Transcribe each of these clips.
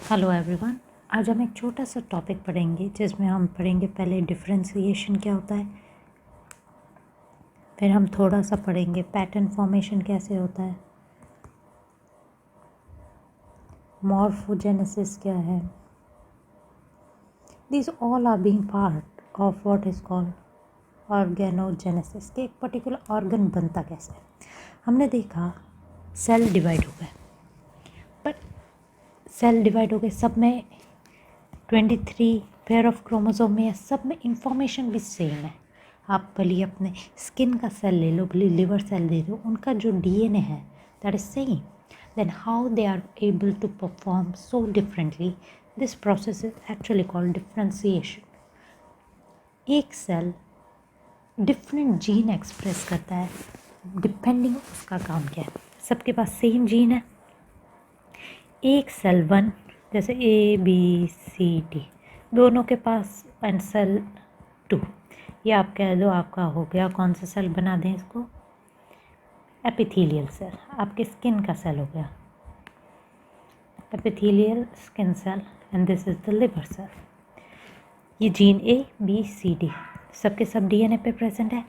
Hello everyone. आज हम एक छोटा सा टॉपिक पढ़ेंगे जिसमें हम पढ़ेंगे पहले डिफरेंशिएशन क्या होता है, फिर हम थोड़ा सा पढ़ेंगे पैटर्न फॉर्मेशन कैसे होता है, मॉर्फोजेनेसिस क्या है। This all are being part of what is called organogenesis के एक पर्टिकुलर ऑर्गन बनता कैसे है। हमने देखा सेल डिवाइड हो गए, बट सेल डिवाइड हो गए, सब में 23 पेयर ऑफ क्रोमोसोम में, सब में इंफॉर्मेशन भी सेम है। आप भले अपने स्किन का सेल ले लो, भले लिवर सेल ले लो, उनका जो डीएनए है that is same, then how they are able to perform so differently, this process is actually called differentiation. एक सेल डिफरेंट जीन एक्सप्रेस करता है डिपेंडिंग उसका काम क्या है। सबके पास सेम जीन है। एक सेल वन जैसे ए बी सी डी दोनों के पास, एंड सेल टू, ये आप कह दो आपका हो गया। कौन सा सेल बना दें इसको? एपिथेलियल सेल, आपके स्किन का सेल हो गया epithelial skin cell, and this is the liver cell. ये gene A B C D सबके सब डीएनए पे प्रेजेंट है,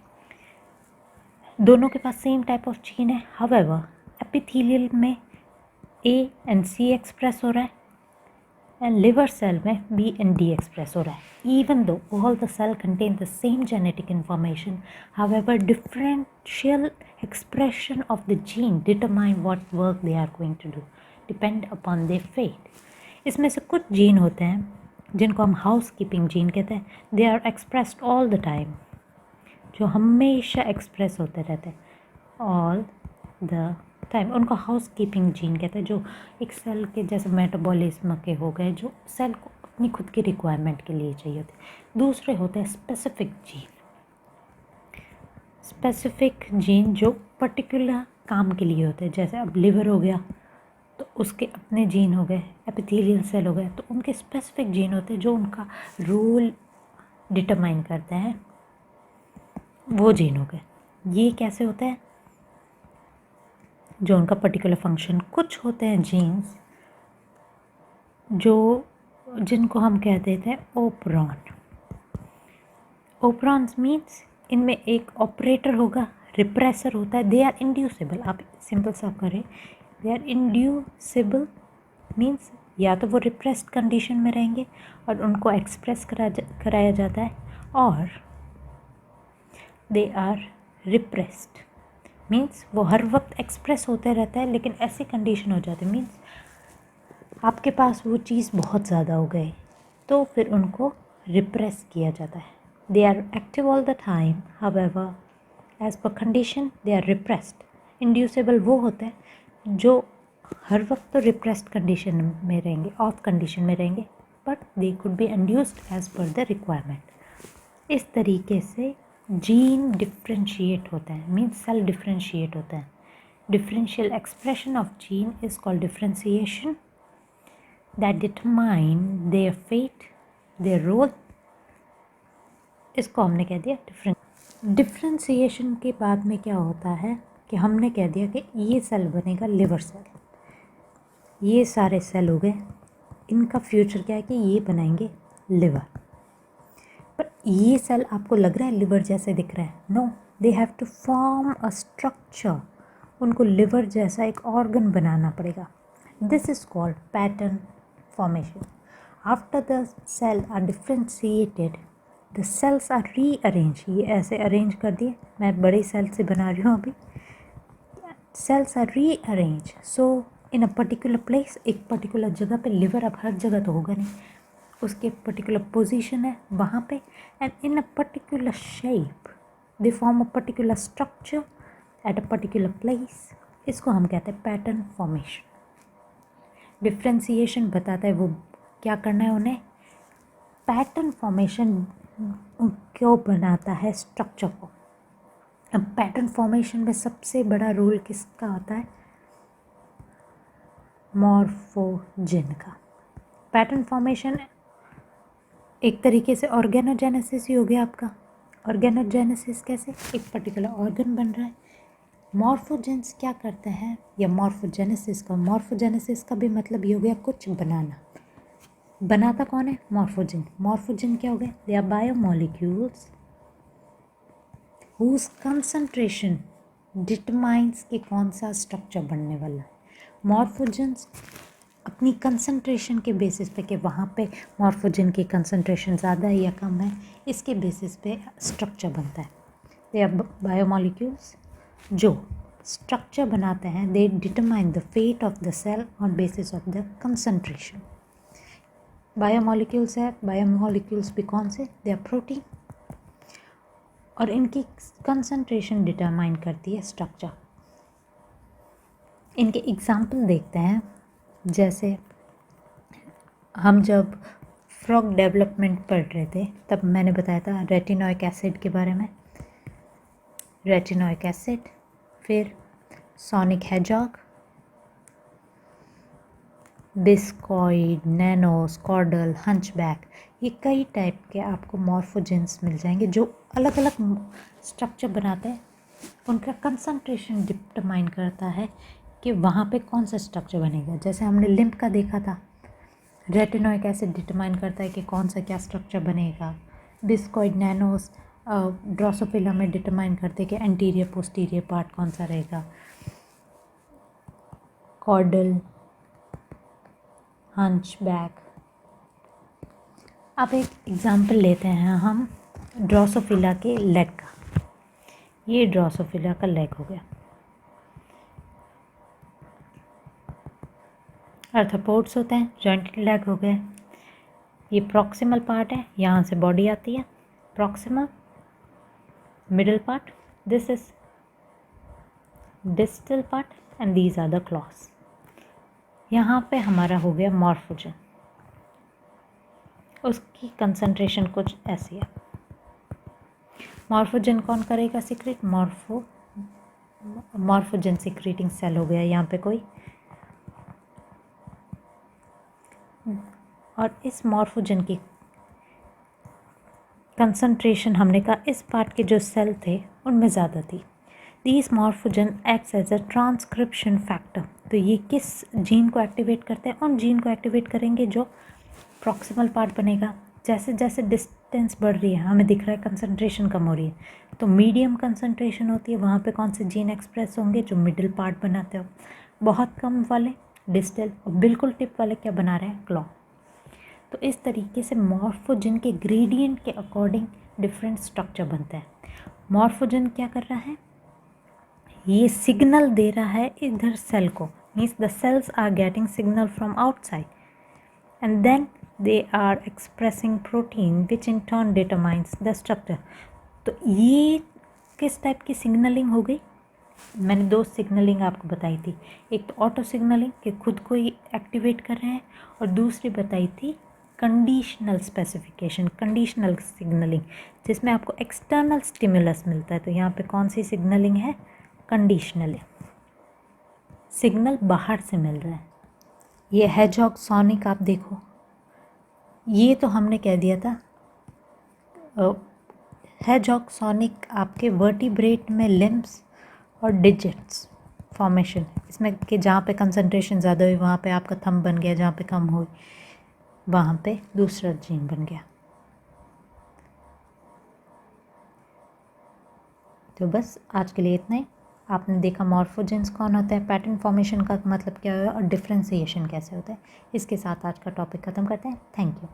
दोनों के पास सेम टाइप ऑफ जीन है। हाउएवर एपिथेलियल में ए एंड सी एक्सप्रेस हो रहा है, एंड लिवर सेल में बी एंड डी एक्सप्रेस हो रहा है। Even though all the cell contain the same genetic information, however differential expression of the gene determine what work they are going to do depend upon their fate. इसमें से कुछ gene होते हैं जिनको हम हाउस कीपिंग जीन कहते हैं, they are expressed all the time, जो हमेशा एक्सप्रेस होते रहते हैं ऑल द टाइम, उनको हाउस कीपिंग जीन कहते हैं। जो एक सेल के जैसे मेटाबॉलिज्म के हो गए, जो सेल को अपनी खुद की रिक्वायरमेंट के लिए चाहिए होते हैं। दूसरे होते हैं स्पेसिफिक जीन, स्पेसिफिक जीन जो पर्टिकुलर काम के लिए होते हैं। जैसे अब लिवर हो गया तो उसके अपने जीन हो गए, एपिथेलियल सेल हो गए तो उनके स्पेसिफिक जीन होते हैं जो उनका रोल डिटरमाइन करते हैं, वो जीन हो गए। ये कैसे होता है? जो उनका पर्टिकुलर फंक्शन, कुछ होते हैं जीन्स जो जिनको हम कह देते हैं ओपरॉन। ओपरॉन्स मीन्स इनमें एक ऑपरेटर होगा, रिप्रेसर होता है, दे आर इंड्यूसिबल। आप सिंपल सा करें, दे आर इंड्यूसिबल मीन्स या तो वो रिप्रेस्ड कंडीशन में रहेंगे और उनको एक्सप्रेस कराया जाता है, और दे आर रिप्रेस्ड मीन्स वो हर वक्त एक्सप्रेस होते रहता है, लेकिन ऐसी कंडीशन हो जाती है मीन्स आपके पास वो चीज़ बहुत ज़्यादा हो गई तो फिर उनको रिप्रेस किया जाता है। They are active all the time, however as per condition they are repressed. Inducible वो होते हैं जो हर वक्त तो रिप्रेस्ड कंडीशन में रहेंगे, ऑफ कंडीशन में रहेंगे, but they could be induced as per the requirement. इस तरीके से जीन डिफ्रेंशिएट होता है, मीन्स सेल डिफ्रेंशिएट होता है। Differential expression of gene is called differentiation that determine their fate, their role. इसको हमने कह दिया डिफ्रेंशिएशन के बाद में क्या होता है कि हमने कह दिया कि ये सेल बनेगा लिवर सेल। ये सारे सेल हो गए, इनका फ्यूचर क्या है कि ये बनाएंगे लिवर। पर ये सेल आपको लग रहा है लिवर जैसे दिख रहा है? No, they have to form a structure. उनको लिवर जैसा एक ऑर्गन बनाना पड़ेगा। This is called pattern formation. After the cell are differentiated, the cells are rearrange. ये ऐसे अरेंज कर दिए, मैं बड़े सेल से बना रही हूँ अभी। Cells are rearrange so in a particular place, एक पर्टिकुलर जगह पे। लिवर अब हर जगह तो होगा नहीं, उसके पर्टिकुलर पोजीशन है वहाँ पे, and in a particular shape they form a particular structure at a particular place. इसको हम कहते हैं पैटर्न फॉर्मेशन। डिफ्रेंशिएशन बताता है वो क्या करना है उन्हें। पैटर्न फॉर्मेशन क्यों बनाता है स्ट्रक्चर को। अब पैटर्न फॉर्मेशन में सबसे बड़ा रोल किसका होता है? मॉर्फोजेन का। पैटर्न फॉर्मेशन एक तरीके से ऑर्गेनोजेनेसिस ही हो गया आपका। ऑर्गेनोजेनेसिस कैसे? एक पर्टिकुलर ऑर्गन बन रहा है। मॉर्फोजेंस क्या करते हैं, या मॉर्फोजेनेसिस का भी मतलब ये हो गया कुछ बनाना। बनाता कौन है? मॉर्फोजन। मॉर्फोजन क्या हो गया? They are biomolecules whose concentration determines कि कौन सा स्ट्रक्चर बनने वाला है। मॉर्फोजन्स अपनी कंसंट्रेशन के बेसिस पे कि वहाँ पे मॉर्फोजन की कंसंट्रेशन ज़्यादा है या कम है, इसके बेसिस पे स्ट्रक्चर बनता है। दे आर बायोमोलिक्यूल्स जो स्ट्रक्चर बनाते हैं। They determine the fate of the cell on basis of the concentration. Biomolecules है, बायोमोलिक्यूल्स भी कौन से? दे आर प्रोटीन, और इनकी कंसंट्रेशन डिटरमाइन करती है स्ट्रक्चर। इनके एग्जाम्पल देखते हैं। जैसे हम जब फ्रॉग डेवलपमेंट पढ़ रहे थे तब मैंने बताया था रेटिनोइक एसिड के बारे में। रेटिनोइक एसिड, फिर सोनिक हेजॉग, बिस्कॉइड, नैनोस, कॉर्डल, हंचबैक, ये कई टाइप के आपको मॉर्फोजेंस मिल जाएंगे जो अलग अलग स्ट्रक्चर बनाते हैं। उनका कंसंट्रेशन डिटरमाइन करता है कि वहाँ पे कौन सा स्ट्रक्चर बनेगा। जैसे हमने लिम्फ का देखा था, रेटिनोइक एसिड डिटरमाइन करता है कि कौन सा क्या स्ट्रक्चर बनेगा। बिस्कॉइड, नैनोस ड्रोसोफिला में डिटरमाइन करते हैं कि एंटीरियर पोस्टीरियर पार्ट कौन सा रहेगा। Caudal, hunchback. अब एक एग्जांपल लेते हैं हम ड्रोसोफिला के लेग का। ये ड्रोसोफिला का लेग हो गया। आर्थ्रोपोड्स होते हैं, जॉइंटेड लेग हो गए। ये प्रॉक्सिमल पार्ट है, यहाँ से बॉडी आती है। Proximal, middle part, this is distal part and these are the claws. यहाँ पे हमारा हो गया मॉर्फोजन। उसकी कंसंट्रेशन कुछ ऐसी है। मॉर्फोजन कौन करेगा सिक्रेट? मॉर्फोजन सिक्रेटिंग सेल हो गया यहाँ पे कोई। और इस मॉर्फोजन की कंसंट्रेशन हमने कहा इस पार्ट के जो सेल थे उनमें ज़्यादा थी। These morphogen acts as a transcription factor. तो ये किस जीन को एक्टिवेट करते हैं? उन जीन को एक्टिवेट करेंगे जो प्रॉक्सिमल पार्ट बनेगा। जैसे जैसे डिस्टेंस बढ़ रही है हमें दिख रहा है कंसंट्रेशन कम हो रही है, तो मीडियम कंसंट्रेशन होती है, वहाँ पे कौन से जीन एक्सप्रेस होंगे? जो मिडिल पार्ट बनाते हो। बहुत कम वाले डिस्टल, और बिल्कुल टिप वाले क्या बना रहे हैं? क्लॉ। तो इस तरीके से मॉर्फोजन के ग्रेडियंट के अकॉर्डिंग डिफरेंट स्ट्रक्चर बनता है। मॉर्फोजन क्या कर रहा है? ये सिग्नल दे रहा है इधर सेल को, means the cells are getting signal from outside and then they are expressing protein which in turn determines the structure। तो ये किस टाइप की सिग्नलिंग हो गई? मैंने दो सिग्नलिंग आपको बताई थी। एक तो ऑटो सिग्नलिंग कि खुद को ही एक्टिवेट कर रहे हैं, और दूसरी बताई थी कंडीशनल स्पेसिफिकेशन, कंडीशनल सिग्नलिंग, जिसमें आपको एक्सटर्नल स्टिमुलस मिलता है। तो यहाँ पे कौन सी सिग्नलिंग है? कंडीशनल, सिग्नल बाहर से मिल रहा है। ये हेजॉग, सोनिक आप देखो, ये तो हमने कह दिया था हेजॉग, सोनिक आपके वर्टिब्रेट में लिम्ब्स और डिजिट्स फॉर्मेशन, इसमें कि जहाँ पे कंसंट्रेशन ज़्यादा हुई वहाँ पे आपका थंब बन गया, जहाँ पे कम हुई वहाँ पे दूसरा जीन बन गया। तो बस आज के लिए इतना ही। आपने देखा मॉर्फोजेंस कौन होता है, पैटर्न फॉर्मेशन का मतलब क्या है, और डिफ्रेंसिएशन कैसे होता है। इसके साथ आज का टॉपिक ख़त्म करते हैं। Thank you.